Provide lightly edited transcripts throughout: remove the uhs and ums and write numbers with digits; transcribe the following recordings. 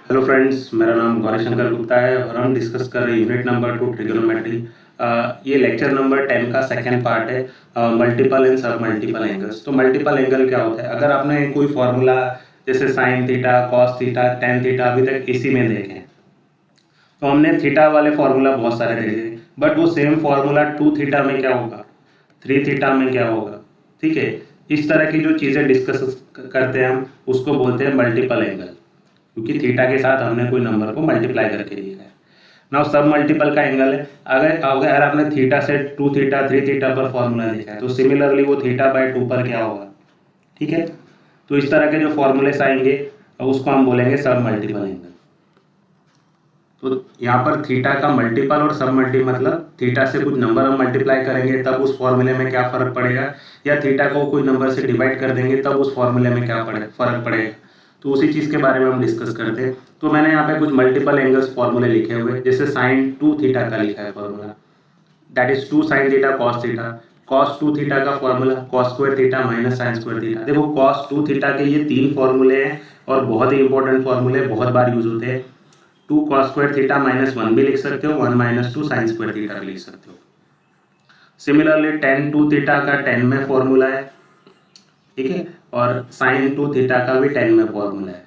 Hello friends, मेरा नाम गौरीशंकर गुप्ता है और हम डिस्कस कर रहे हैं यूनिट नंबर 2 ट्रिग्नोमेट्री। ये लेक्चर नंबर 10 का सेकंड पार्ट है, मल्टीपल एंड सब मल्टीपल एंगल्स। तो मल्टीपल एंगल क्या होता है? अगर आपने कोई फॉर्मूला जैसे sign theta, cos theta, tan theta अभी तक इसी में देखे हैं, तो हमने थीटा वाले फॉर्मूला बहुत सारे देखे, बट वो सेम फॉर्मूला 2 थीटा में क्या होगा, 3 थीटा में क्या होगा। ठीक है, इस तरह की जो चीज़ें डिस्कस करते हैं हम उसको बोलते हैं मल्टीपल एंगल, क्योंकि थीटा के साथ हमने कोई नंबर को मल्टीप्लाई करके लिखा है। नाउ सब मल्टीपल का एंगल है। अगर अगर आपने थीटा से 2 थीटा 3 थीटा पर फॉर्मूला लिखा है, तो सिमिलरली वो थीटा बाय 2 पर क्या होगा। ठीक है, तो इस तरह के जो फॉर्मूलेस आएंगे उसको हम बोलेंगे सब मल्टीपल एंगल। तो यहाँ पर थीटा का मल्टीपल और सब मल्टी मतलब थीटा से कुछ नंबर हम मल्टीप्लाई करेंगे तब उस फॉर्मूले में क्या फर्क पड़ेगा, या थीटा को कोई नंबर से डिवाइड कर देंगे तब उस फॉर्मूले में क्या फर्क पड़ेगा। तो उसी चीज़ के बारे में हम डिस्कस करते हैं। तो मैंने यहाँ पे कुछ मल्टीपल एंगल्स फॉर्मूले लिखे हुए, जैसे साइन 2 थीटा का लिखा है formula, that is 2 sine theta cos theta. Cos 2 theta का formula cos square theta minus sine square theta. देखो कॉस 2 थीटा के ये 3 फॉर्मूले हैं और बहुत ही इंपॉर्टेंट फॉर्मूले, बहुत बार यूज होते हैं। 2 कॉस स्क्वायर थीटा माइनस 1 भी लिख सकते हो, 1 माइनस 2 साइन स्क्वायर थीटा भी लिख सकते हो। सिमिलरली टेन 2 थीटा का 10 में फॉर्मूला है, ठीक है, और साइन 2 थीटा का भी 10 में फॉर्मूला है।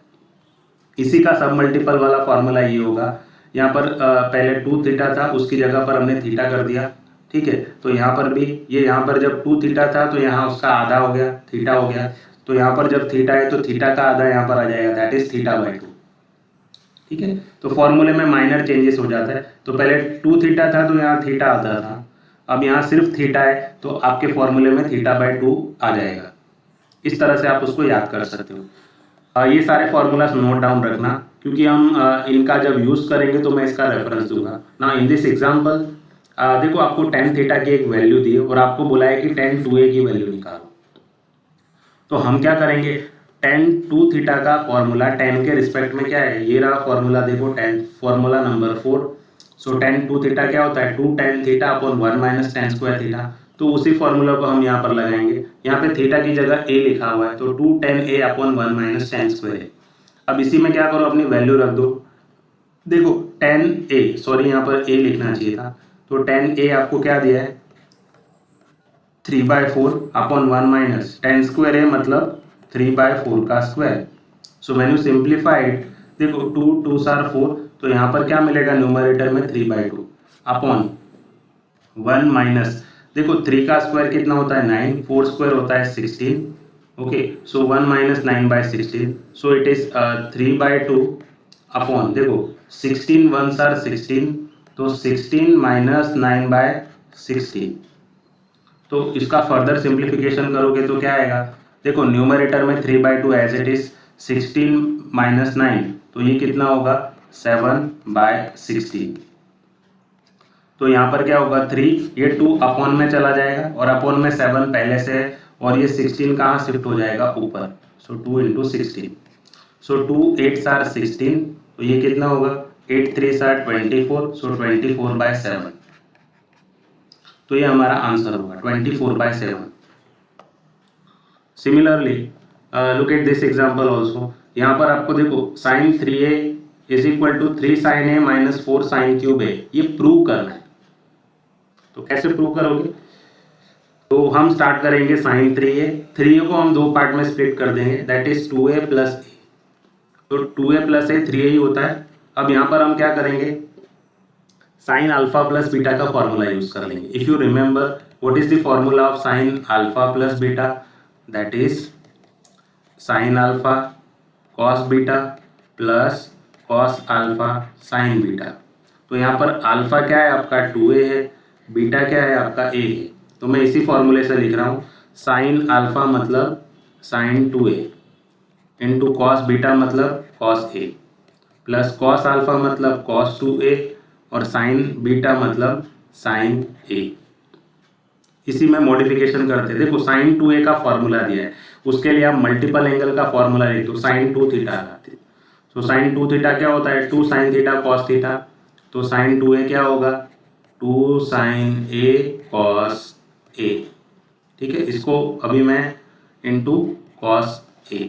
इसी का सब मल्टीपल वाला फॉर्मूला ये होगा। यहाँ पर पहले 2 थीटा था, उसकी जगह पर हमने थीटा कर दिया। ठीक है, तो यहाँ पर भी ये, यहाँ पर जब 2 थीटा था तो यहाँ उसका आधा हो गया, थीटा हो गया। तो यहाँ पर जब थीटा है तो थीटा का आधा यहाँ पर आ जाएगा, दैट इज थीटा बाई 2। ठीक है, तो फॉर्मूले में माइनर चेंजेस हो जाता है। तो पहले 2 थीटा था तो यहाँ थीटा आता था, अब यहाँ सिर्फ थीटा है तो आपके फॉर्मूले में थीटा बाई 2 आ जाएगा। इस तरह से आप उसको याद कर सकते हो। ये सारे फॉर्मूलाज नोट डाउन रखना, क्योंकि हम इनका जब यूज करेंगे तो मैं इसका रेफरेंस दूंगा ना। इन दिस एग्जाम्पल देखो, आपको टेन थीटा की एक वैल्यू दी है और आपको बोला है कि टेन 2a की वैल्यू निकालो। तो हम क्या करेंगे, टेन 2 थीटा का फॉर्मूला टेन के रिस्पेक्ट में क्या है, ये रहा फॉर्मूला, देखो टेन फॉर्मूला नंबर 4। सो टेन 2 थीटा क्या होता है, 2 tan theta upon 1 minus ten square theta. तो उसी फॉर्मूला को हम यहाँ पर लगाएंगे। यहाँ पे थीटा की जगह a लिखा हुआ है, तो 2 ten a upon 1 minus ten square है। अब इसी में क्या करो, अपनी वैल्यू रख दो। देखो टेन a, सॉरी यहाँ पर a लिखना चाहिए था, तो टेन a आपको क्या दिया है, 3/4 अपॉन 1 माइनस टेन स्क्वायर है, मतलब 3/4 का square. So when you simplified, देखो 2 2 आर 4, तो यहाँ पर क्या मिलेगा, न्यूमरेटर में 3/2 अपॉन 1 माइनस, देखो 3 का स्क्वायर कितना होता है 9, 4 स्क्वायर होता है 16। Okay, so 1 minus 9/16, so it is 3/2 upon, देखो 16 1 आर 16, तो 16 माइनस 9/16। तो इसका फर्दर सिंप्लीफिकेशन करोगे तो क्या आएगा, देखो न्यूमरेटर में 3/2 एज इट इज, 16 माइनस 9, तो ये कितना होगा 7/16। तो यहाँ पर क्या होगा 3, ये 2 अपॉन में चला जाएगा और अपॉन में 7 पहले से है, और ये 16 कहाँ शिफ्ट हो जाएगा ऊपर। सो 2 इंटू 16, सो 2 8 आर 16, तो ये कितना होगा 8 3 आर 24, सो 24/7। तो ये हमारा आंसर होगा 24/7। Similarly look at this example also. यहाँ पर आपको देखो sine 3a is equal to 3 sine a minus 4 sine cube a, ये प्रूव करना है। तो कैसे प्रूव करोगे, तो हम स्टार्ट करेंगे साइन 3a, 3a को हम दो पार्ट में स्प्लिट कर देंगे, that is 2a plus a। तो 2a प्लस a 3a ही होता है। अब यहाँ पर हम क्या करेंगे, साइन अल्फा प्लस बीटा का फॉर्मूला यूज कर लेंगे। If you remember what is the formula of sine alpha plus beta, that is sine alpha cos beta plus cos alpha sign beta. तो यहाँ पर अल्फा क्या है आपका 2a है, बीटा क्या है आपका a है। तो मैं इसी फॉर्मूले से लिख रहा हूँ, साइन अल्फा मतलब sine 2a into cos beta मतलब cos a, plus cos alpha मतलब कॉस 2a, और साइन बीटा मतलब साइन a। इसी में मॉडिफिकेशन करते हैं। देखो साइन 2a का फॉर्मूला दिया है, उसके लिए आप मल्टीपल एंगल का फॉर्मूला लिख दो, साइन 2 थीटा लगाते। तो साइन 2 थीटा क्या होता है, 2 साइन थीटा कॉस थीटा। तो साइन 2a क्या होगा, 2 साइन a कॉस a। ठीक है, इसको अभी मैं इंटू कॉस a,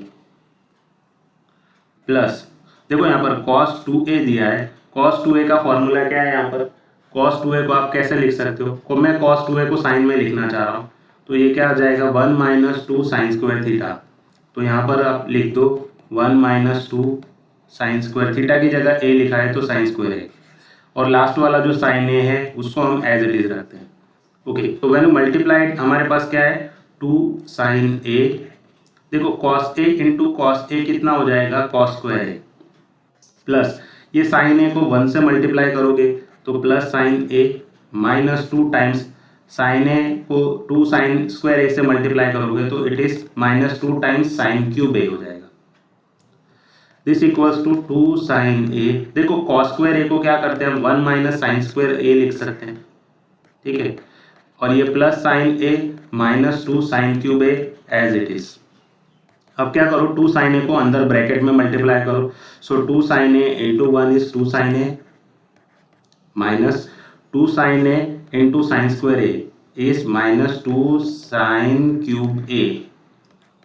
प्लस देखो यहाँ पर cos 2a दिया है, cos 2a का फॉर्मूला क्या है यहाँ पर, cos 2a को आप कैसे लिख सकते हो, को मैं cos 2a को साइन में लिखना चाह रहा हूँ, तो ये क्या आ जाएगा 1 माइनस 2 साइन स्क्वायर थीटा। तो यहाँ पर आप लिख दो 1 माइनस 2 साइन स्क्वायर थीटा की जगह a लिखा है तो साइन स्क्वायर है, और लास्ट वाला जो साइन a है उसको हम एज इट इज रखते हैं। ओके, तो व्हेन मल्टीप्लाइड हमारे पास क्या है 2 साइन a, देखो cos a into cos A कितना हो जाएगा cos स्क्वायर है, प्लस ये साइन ए को 1 से मल्टीप्लाई करोगे तो plus sine A minus 2 times sine A को 2 साइन स्क्वायर ए से मल्टीप्लाई करोगे तो it is minus 2 times sine cube A हो जाएगा। This equals to 2 sine A, देखो कॉस स्क्वायर ए को क्या करते हैं हम 1 माइनस साइन स्क्वायर ए लिख सकते हैं, ठीक है, और ये plus sine A minus 2 sine cube a as it is. अब क्या करो 2 साइन ए को अंदर ब्रैकेट में मल्टीप्लाई करो, so 2 sine A into 1 is 2 sine A minus 2 sine A into sine square A is minus 2 sine cube A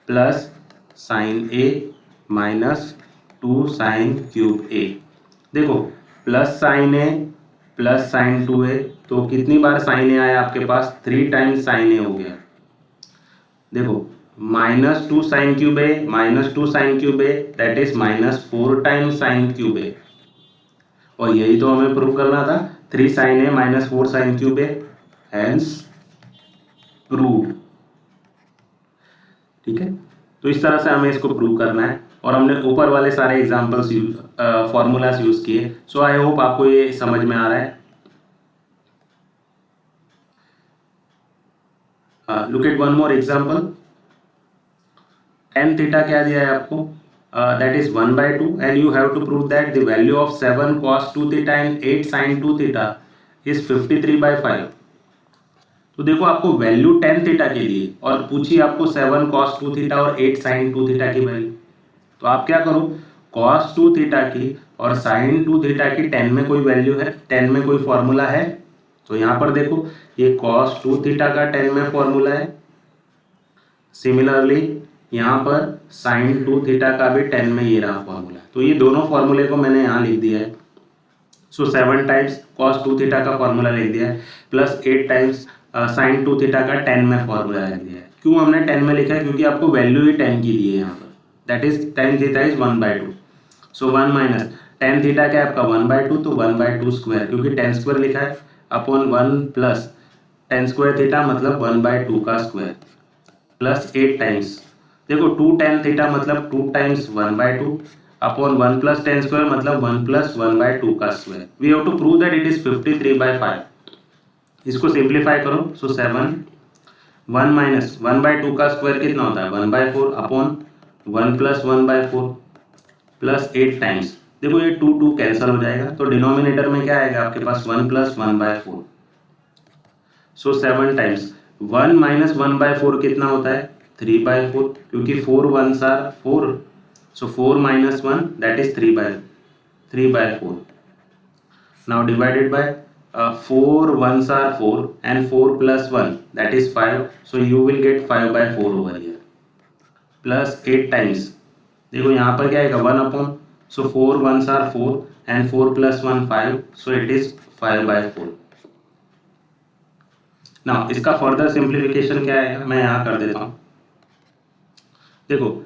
plus sine A minus 2 sine cube A. देखो plus sine A plus sine 2a, तो कितनी बार sign ए आया आपके पास 3 times sine ए हो गया। देखो minus 2 sine cube A minus 2 sine cube A that is minus 4 times sine cube A, और यही तो हमें प्रूव करना था 3 sine A minus 4 sine cube A, hence proved. ठीक है, तो इस तरह से हमें इसको प्रूव करना है, और हमने ऊपर वाले सारे एग्जांपल्स फॉर्मूलाज यूज किए। सो आई होप आपको ये समझ में आ रहा है। Look at one more example. tan theta क्या दिया है आपको, that is 1/2 and you have to prove that the value of 7 cos 2 theta and 8 sin 2 theta is 53/5। तो देखो आपको वैल्यू tan थीटा के लिए और पूछिए आपको 7 cos 2 थीटा और 8 sin 2 थीटा की वैल्यू, तो आप क्या करो cos 2 थीटा की और sin 2 थीटा की 10 में कोई वैल्यू है, 10 में कोई फॉर्मूला है, तो यहाँ पर देखो ये cos 2 थीटा का 10 में फॉर्मूला है, सिमिलरली यहाँ पर sin 2 थीटा का भी 10 में ये रहा फॉर्मूला। तो ये दोनों फॉर्मूले को मैंने यहाँ लिख दिया है। सो 7 टाइम्स cos 2 थीटा का फॉर्मूला लिख दिया है प्लस 8 टाइम्स sin 2 थीटा का 10 में फॉर्मूला लिख दिया है। क्यों हमने 10 में लिखा है, क्योंकि आपको वैल्यू ही 10 की दी है यहाँ पर, that is tan theta is 1/2। So 1 minus tan theta क्या है आपका 1/2, तो 1/2 स्क्वायर, क्योंकि 10 स्क्वायर लिखा है upon 1 plus tan square theta मतलब 1/2 का स्क्वायर प्लस 8 टाइम्स, देखो 2 tan थीटा मतलब 2 times 1/2 upon 1 plus tan square मतलब 1 प्लस 1/2 का square. We have to prove that it is 53/5। इसको सिंप्लीफाई करो, सो 7 1 माइनस 1/2 का स्क्वायर कितना होता है 1/4 अपॉन 1 प्लस 1/4 प्लस 8 टाइम्स, देखो ये 2 कैंसिल हो जाएगा, तो डिनोमिनेटर में क्या आएगा आपके पास 1 प्लस 1/4। सो 7 टाइम्स 1 माइनस 1/4 कितना होता है 3/4, क्योंकि 4 1s are 4, so 4 minus 1 that is 3/4। now divided by 4 1s are 4 and 4 plus 1 that is 5, so you will get 5/4 over here plus 8 times, देखो यहाँ पर क्या आएगा 1 upon, so 4 1s are 4 and 4 plus 1 5, so it is 5/4। now इसका further simplification क्या है मैं यहाँ कर देता हूँ। देखो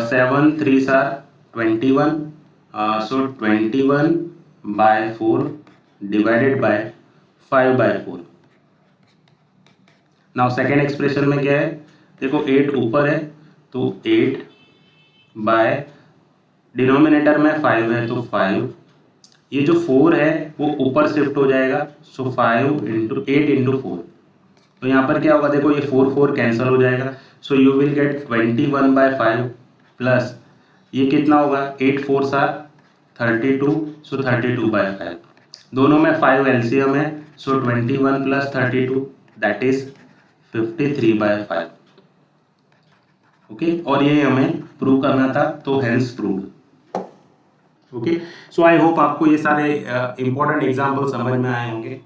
7 3s are 21, so 21/4 divided by 5/4। Now second expression में क्या है, देखो 8 ऊपर है तो 8 बाय डिनोमिनेटर में 5 है तो 5, ये जो 4 है वो ऊपर शिफ्ट हो जाएगा, सो 5 इंटू 8 इंटू 4, तो यहाँ पर क्या होगा देखो ये 4 कैंसिल हो जाएगा, so you will get 21/5 plus ये कितना होगा 8 4s are 32, सो 32/5, दोनों में 5 एलसीएम है, सो 21 प्लस 32 दैट इज 53/5। ओके, और ये हमें प्रूव करना था, तो hence proved. Okay, so I hope आपको ये सारे इंपॉर्टेंट एग्जांपल समझ में आए होंगे।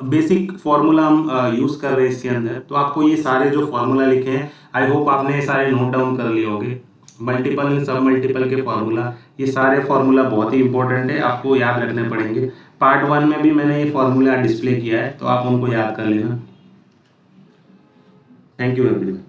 बेसिक फॉर्मूला हम यूज़ कर रहे हैं इसके अंदर, तो आपको ये सारे जो फॉर्मूला लिखे हैं आई होप आपने ये सारे नोट डाउन कर लिए होंगे। मल्टीपल एंड सब मल्टीपल के फॉर्मूला, ये सारे फॉर्मूला बहुत ही इंपॉर्टेंट है, आपको याद रखने पड़ेंगे। पार्ट 1 में भी मैंने ये फॉर्मूला डिस्प्ले किया है, तो आप उनको याद कर लेना। Thank you everyone.